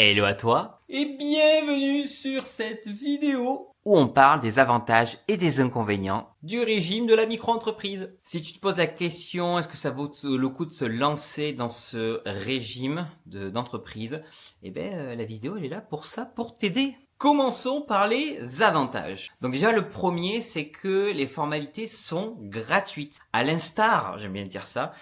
Hello à toi et bienvenue sur cette vidéo où on parle des avantages et des inconvénients du régime de la micro-entreprise. Si tu te poses la question, est-ce que ça vaut le coup de se lancer dans ce régime d'entreprise, la vidéo elle est là pour ça, pour t'aider. Commençons par les avantages. Donc déjà le premier, c'est que les formalités sont gratuites. À l'instar, j'aime bien dire ça,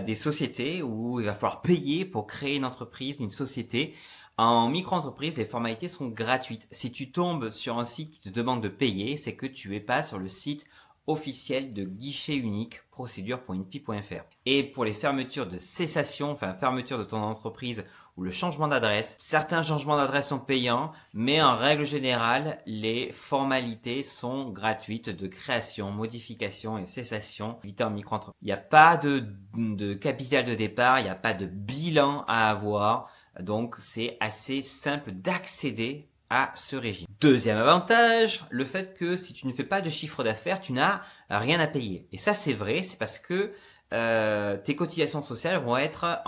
des sociétés où il va falloir payer pour créer une entreprise, une société. En micro-entreprise, les formalités sont gratuites. Si tu tombes sur un site qui te demande de payer, c'est que tu es pas sur le site officiel de guichet unique procédure.inpi.fr. Et pour les fermetures de cessation, enfin fermeture de ton entreprise ou le changement d'adresse, certains changements d'adresse sont payants, mais en règle générale, les formalités sont gratuites de création, modification et cessation en micro-entreprise. Il n'y a pas de capital de départ, il n'y a pas de bilan à avoir. Donc, c'est assez simple d'accéder à ce régime. Deuxième avantage, le fait que si tu ne fais pas de chiffre d'affaires, tu n'as rien à payer. Et ça, c'est vrai, c'est parce que tes cotisations sociales vont être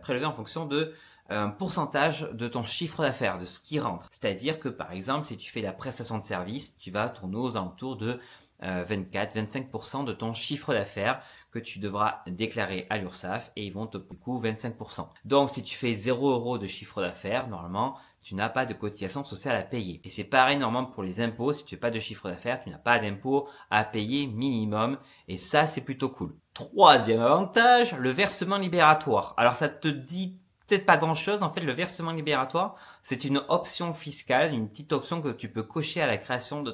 prélevées en fonction de un pourcentage de ton chiffre d'affaires, de ce qui rentre. C'est-à-dire que, par exemple, si tu fais la prestation de service, tu vas tourner aux alentours de 24-25% de ton chiffre d'affaires que tu devras déclarer à l'URSSAF et ils vont te du coup 25%. Donc si tu fais 0 € de chiffre d'affaires, normalement, tu n'as pas de cotisation sociale à payer. Et c'est pareil normalement pour les impôts, si tu fais pas de chiffre d'affaires, tu n'as pas d'impôt à payer minimum et ça c'est plutôt cool. Troisième avantage, le versement libératoire. Alors ça te dit peut-être pas grand chose, en fait le versement libératoire c'est une option fiscale, une petite option que tu peux cocher à la création de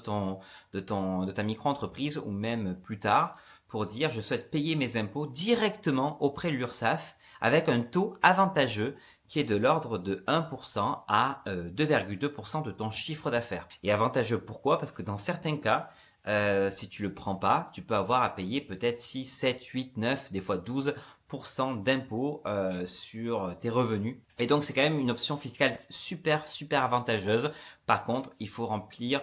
ta micro-entreprise ou même plus tard pour dire je souhaite payer mes impôts directement auprès de l'URSSAF avec un taux avantageux qui est de l'ordre de 1% à 2,2% de ton chiffre d'affaires. Et avantageux pourquoi? Parce que dans certains cas, si tu le prends pas, tu peux avoir à payer peut-être 6, 7, 8, 9, des fois 12% d'impôts sur tes revenus. Et donc c'est quand même une option fiscale super avantageuse. Par contre, il faut remplir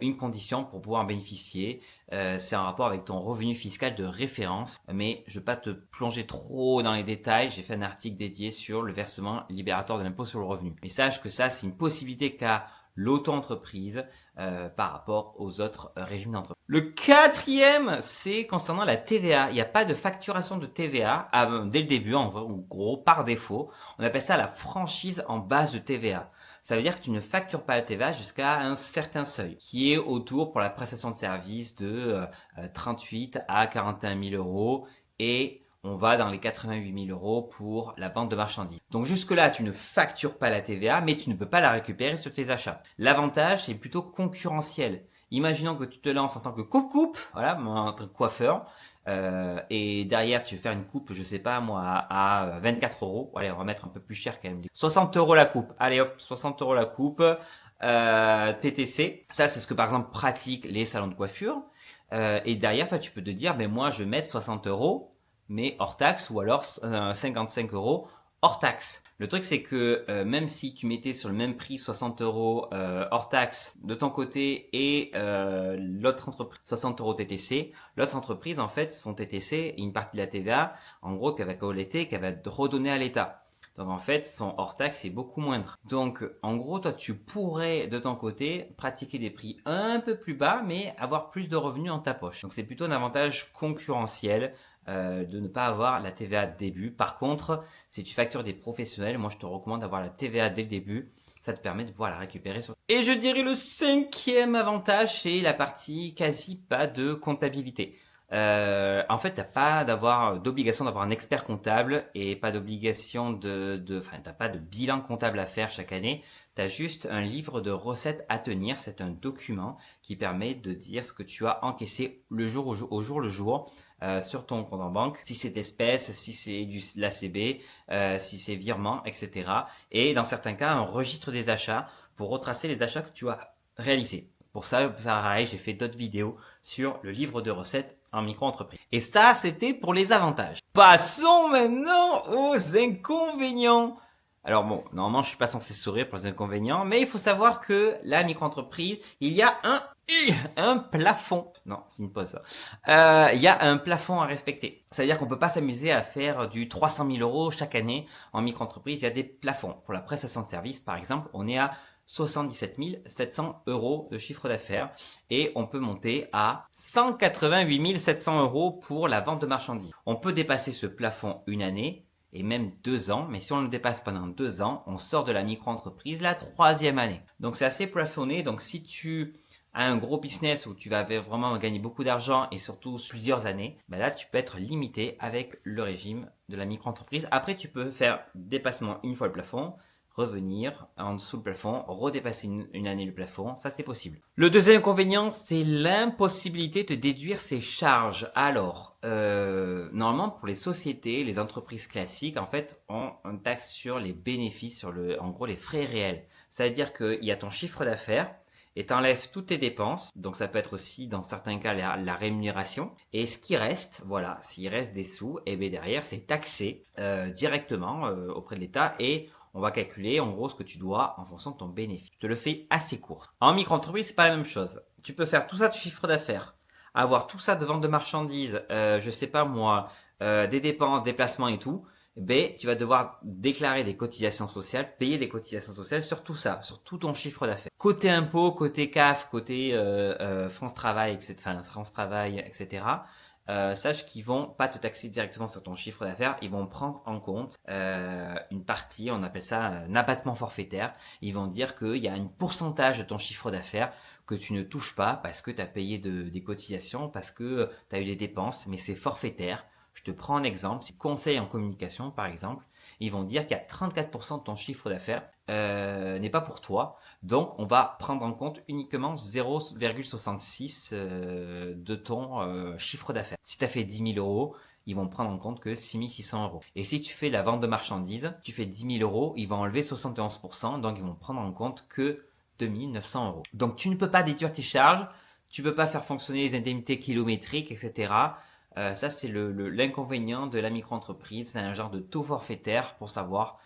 une condition pour pouvoir en bénéficier. C'est en rapport avec ton revenu fiscal de référence. Mais je ne vais pas te plonger trop dans les détails. J'ai fait un article dédié sur le versement libératoire de l'impôt sur le revenu. Mais sache que ça, c'est une possibilité qu'a l'auto-entreprise par rapport aux autres régimes d'entreprise. Le quatrième, c'est concernant la TVA. Il n'y a pas de facturation de TVA dès le début, en gros, par défaut. On appelle ça la franchise en base de TVA. Ça veut dire que tu ne factures pas la TVA jusqu'à un certain seuil, qui est autour pour la prestation de service de 38 à 41 000 euros et on va dans les 88 000 euros pour la vente de marchandises. Donc jusque-là, tu ne factures pas la TVA, mais tu ne peux pas la récupérer sur tes achats. L'avantage, c'est plutôt concurrentiel. Imaginons que tu te lances en tant que coupe, voilà, en tant que coiffeur, et derrière tu veux faire une coupe, je sais pas moi, à 24 euros. Allez, on va mettre un peu plus cher quand même. 60 euros la coupe. Allez hop, 60 euros la coupe. TTC. Ça, c'est ce que par exemple pratiquent les salons de coiffure. Et derrière, toi, tu peux te dire, ben moi, je vais mettre 60 euros mais hors taxe, ou alors 55 euros hors taxe. Le truc, c'est que même si tu mettais sur le même prix 60 euros hors taxe de ton côté et l'autre entreprise 60 euros TTC, l'autre entreprise, en fait, son TTC et une partie de la TVA, en gros, qu'elle va collecter, qu'elle va redonner à l'État. Donc en fait, son hors taxe est beaucoup moindre. Donc en gros, toi, tu pourrais de ton côté pratiquer des prix un peu plus bas, mais avoir plus de revenus dans ta poche. Donc c'est plutôt un avantage concurrentiel de ne pas avoir la TVA début. Par contre, si tu factures des professionnels, moi je te recommande d'avoir la TVA dès le début. Ça te permet de pouvoir la récupérer. Et je dirais le cinquième avantage, c'est la partie quasi pas de comptabilité. En fait, t'as pas d'obligation d'avoir un expert comptable et pas d'obligation t'as pas de bilan comptable à faire chaque année. T'as juste un livre de recettes à tenir. C'est un document qui permet de dire ce que tu as encaissé au jour le jour sur ton compte en banque. Si c'est d'espèces, si c'est de l'ACB, si c'est virement, etc. Et dans certains cas, un registre des achats pour retracer les achats que tu as réalisés. Pour ça, pareil, j'ai fait d'autres vidéos sur le livre de recettes en micro-entreprise. Et ça, c'était pour les avantages. Passons maintenant aux inconvénients. Alors bon, normalement, je suis pas censé sourire pour les inconvénients, mais il faut savoir que la micro-entreprise, il y a un un plafond. Non, c'est une pause ça. Il y a un plafond à respecter. C'est-à-dire qu'on peut pas s'amuser à faire du 300 000 euros chaque année en micro-entreprise. Il y a des plafonds. Pour la prestation de service, par exemple, on est à 77 700 euros de chiffre d'affaires et on peut monter à 188 700 euros pour la vente de marchandises. On peut dépasser ce plafond une année et même 2 ans, mais si on le dépasse pendant 2 ans, on sort de la micro-entreprise la 3e année. Donc c'est assez plafonné. Donc si tu as un gros business où tu vas vraiment gagner beaucoup d'argent et surtout plusieurs années, ben là tu peux être limité avec le régime de la micro-entreprise. Après tu peux faire dépassement une fois le plafond, revenir en dessous le plafond, redépasser une année le plafond, ça c'est possible. Le deuxième inconvénient, c'est l'impossibilité de déduire ses charges. Alors, normalement pour les sociétés, les entreprises classiques, en fait, ont une taxe sur les bénéfices, en gros les frais réels. C'est-à-dire qu'il y a ton chiffre d'affaires, et t'enlèves toutes tes dépenses, donc ça peut être aussi dans certains cas la rémunération, et ce qui reste, voilà, s'il reste des sous, et bien derrière c'est taxé directement auprès de l'État, et on va calculer en gros ce que tu dois en fonction de ton bénéfice. Je te le fais assez court. En micro-entreprise, c'est pas la même chose. Tu peux faire tout ça de chiffre d'affaires, avoir tout ça de vente de marchandises, je sais pas moi, des dépenses, déplacements et tout. Ben, tu vas devoir déclarer des cotisations sociales, payer des cotisations sociales sur tout ça, sur tout ton chiffre d'affaires. Côté impôt, côté CAF, côté France Travail, etc. Enfin, France Travail, etc. Sache qu'ils vont pas te taxer directement sur ton chiffre d'affaires, ils vont prendre en compte une partie, on appelle ça un abattement forfaitaire. Ils vont dire qu'il y a un pourcentage de ton chiffre d'affaires que tu ne touches pas parce que tu as payé des cotisations, parce que tu as eu des dépenses, mais c'est forfaitaire. Je te prends un exemple, c'est conseil en communication par exemple, ils vont dire qu'il y a 34% de ton chiffre d'affaires n'est pas pour toi, donc on va prendre en compte uniquement 0,66 de ton chiffre d'affaires. Si tu as fait 10 000 euros, ils vont prendre en compte que 6 600 euros. Et si tu fais la vente de marchandises, tu fais 10 000 euros, ils vont enlever 71%, donc ils vont prendre en compte que 2 900 euros. Donc tu ne peux pas déduire tes charges, tu ne peux pas faire fonctionner les indemnités kilométriques, etc. Ça, c'est l'inconvénient de la micro-entreprise. C'est un genre de taux forfaitaire pour savoir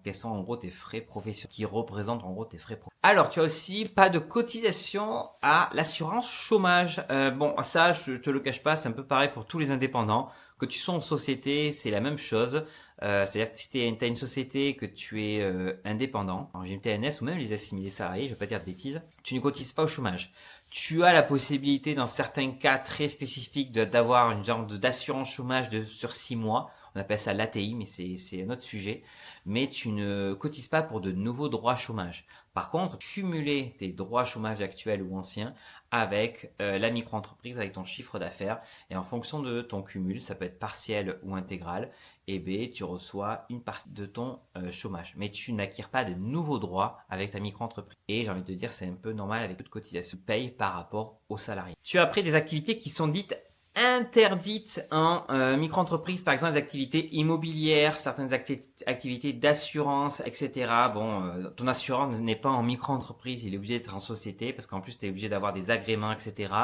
quels sont en gros tes frais professionnels, qui représentent en gros tes frais professionnels. Alors, tu as aussi pas de cotisation à l'assurance chômage. Bon, ça, je te le cache pas, c'est un peu pareil pour tous les indépendants. Que tu sois en société, c'est la même chose. C'est-à-dire que si tu as une société, que tu es indépendant, en régime TNS ou même les assimilés salariés, je ne vais pas dire de bêtises, tu ne cotises pas au chômage. Tu as la possibilité, dans certains cas très spécifiques, d'avoir une genre d'assurance chômage sur 6 mois. On appelle ça l'ATI, mais c'est un autre sujet. Mais tu ne cotises pas pour de nouveaux droits chômage. Par contre, cumuler tes droits chômage actuels ou anciens avec la micro-entreprise, avec ton chiffre d'affaires, et en fonction de ton cumul, ça peut être partiel ou intégral, et B, tu reçois une partie de ton chômage. Mais tu n'acquiers pas de nouveaux droits avec ta micro-entreprise. Et j'ai envie de te dire, c'est un peu normal avec toute cotisation paye par rapport aux salariés. Tu as après des activités qui sont dites interdites en micro-entreprise, par exemple les activités immobilières, certaines activités d'assurance, etc. Bon, ton assureur n'est pas en micro-entreprise, il est obligé d'être en société parce qu'en plus tu es obligé d'avoir des agréments, etc.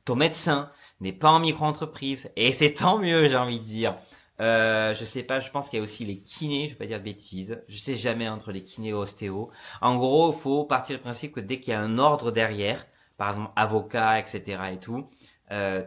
Ton médecin n'est pas en micro-entreprise et c'est tant mieux, j'ai envie de dire. Je sais pas, je pense qu'il y a aussi les kinés, je vais pas dire de bêtises, je sais jamais entre les kinés et ostéo. En gros, il faut partir du principe que dès qu'il y a un ordre derrière, par exemple avocat, etc. et tout,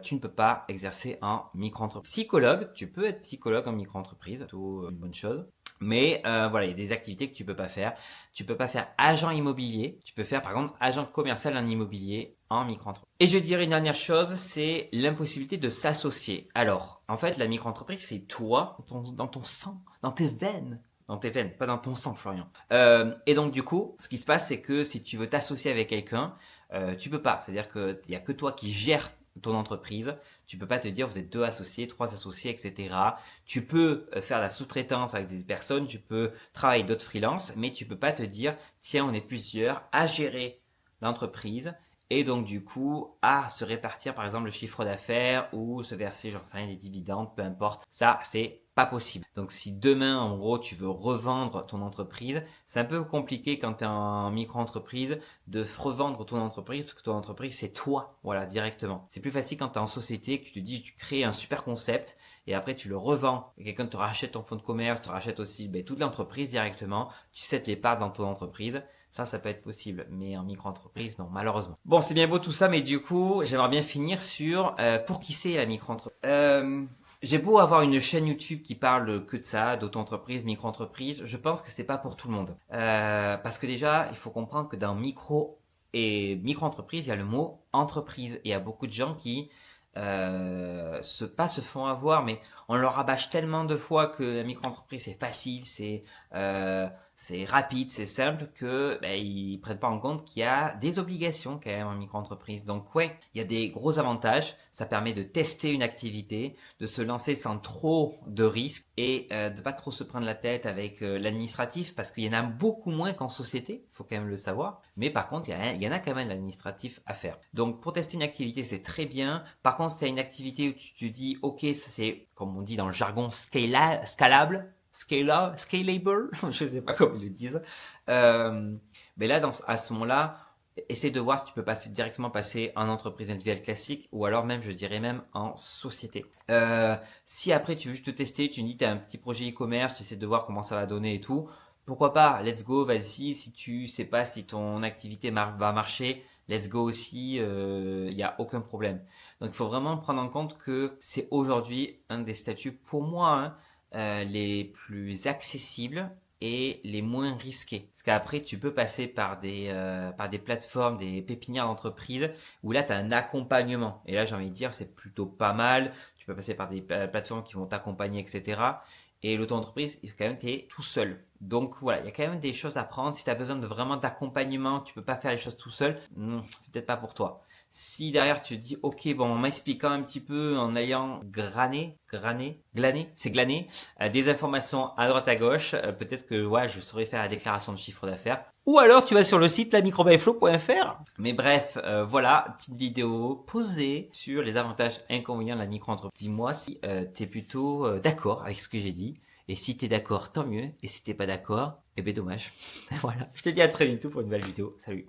tu ne peux pas exercer en micro-entreprise. Psychologue, tu peux être psychologue en micro-entreprise, c'est une bonne chose. Mais voilà, il y a des activités que tu peux pas faire. Tu peux pas faire agent immobilier. Tu peux faire par contre agent commercial en immobilier en micro-entreprise. Et je dirais une dernière chose, c'est l'impossibilité de s'associer. Alors, en fait, la micro-entreprise, c'est toi, dans ton sang, dans tes veines. Dans tes veines, pas dans ton sang, Florian. Et donc, du coup, ce qui se passe, c'est que si tu veux t'associer avec quelqu'un, tu peux pas. C'est-à-dire qu'il y a que toi qui gères ton entreprise. Tu peux pas te dire vous êtes 2 associés, 3 associés, etc. Tu peux faire la sous-traitance avec des personnes, tu peux travailler d'autres freelances, mais tu peux pas te dire tiens on est plusieurs à gérer l'entreprise et donc du coup à se répartir par exemple le chiffre d'affaires ou se verser j'en sais rien des dividendes, peu importe. Ça c'est pas possible. Donc si demain en gros tu veux revendre ton entreprise, c'est un peu compliqué quand tu es en micro-entreprise de revendre ton entreprise parce que ton entreprise c'est toi, voilà directement. C'est plus facile quand tu es en société que tu te dis tu crées un super concept et après tu le revends. Et quelqu'un te rachète ton fonds de commerce, te rachète aussi toute l'entreprise directement, tu cèdes les parts dans ton entreprise. Ça peut être possible, mais en micro-entreprise, non, malheureusement. Bon, c'est bien beau tout ça, mais du coup, j'aimerais bien finir sur pour qui c'est la micro-entreprise. J'ai beau avoir une chaîne YouTube qui parle que de ça, d'auto-entreprise, micro-entreprise, je pense que c'est pas pour tout le monde. Parce que déjà, il faut comprendre que dans micro et micro-entreprise, il y a le mot entreprise. Et il y a beaucoup de gens qui se font avoir, mais on leur rabâche tellement de fois que la micro-entreprise c'est facile, c'est rapide, c'est simple que ils prennent pas en compte qu'il y a des obligations quand même en micro-entreprise. Donc ouais, il y a des gros avantages. Ça permet de tester une activité, de se lancer sans trop de risques et de pas trop se prendre la tête avec l'administratif parce qu'il y en a beaucoup moins qu'en société, faut quand même le savoir. Mais par contre, il y en a quand même l'administratif à faire. Donc pour tester une activité, c'est très bien. Par contre, si tu as une activité où tu te dis, ok, ça c'est comme on dit dans le jargon scalable, scalable, je sais pas comment ils le disent. Mais là, à ce moment-là, essaie de voir si tu peux directement passer en entreprise individuelle classique ou alors même, je dirais même en société. Si après tu veux juste te tester, tu me dis tu as un petit projet e-commerce, tu essaies de voir comment ça va donner et tout, pourquoi pas, let's go, vas-y. Si tu sais pas si ton activité va marcher, let's go aussi, il n'y a aucun problème. Donc il faut vraiment prendre en compte que c'est aujourd'hui un des statuts pour moi, hein, les plus accessibles et les moins risqués. Parce qu'après, tu peux passer par des plateformes, des pépinières d'entreprise où là, tu as un accompagnement. Et là, j'ai envie de dire, c'est plutôt pas mal. Tu peux passer par des plateformes qui vont t'accompagner, etc. Et l'auto-entreprise, quand même, tu es tout seul. Donc voilà, il y a quand même des choses à prendre. Si tu as besoin de vraiment d'accompagnement, tu peux pas faire les choses tout seul, c'est peut-être pas pour toi. Si derrière tu te dis, ok, bon, en m'expliquant un petit peu, en ayant glané, des informations à droite à gauche, peut-être que ouais, je saurais faire la déclaration de chiffre d'affaires. Ou alors tu vas sur le site lamicrobyflow.fr. Mais bref, voilà, petite vidéo posée sur les avantages et inconvénients de la micro-entreprise. Dis-moi si tu es plutôt d'accord avec ce que j'ai dit. Et si t'es d'accord, tant mieux. Et si t'es pas d'accord, eh ben dommage. Voilà. Je te dis à très bientôt pour une nouvelle vidéo. Salut.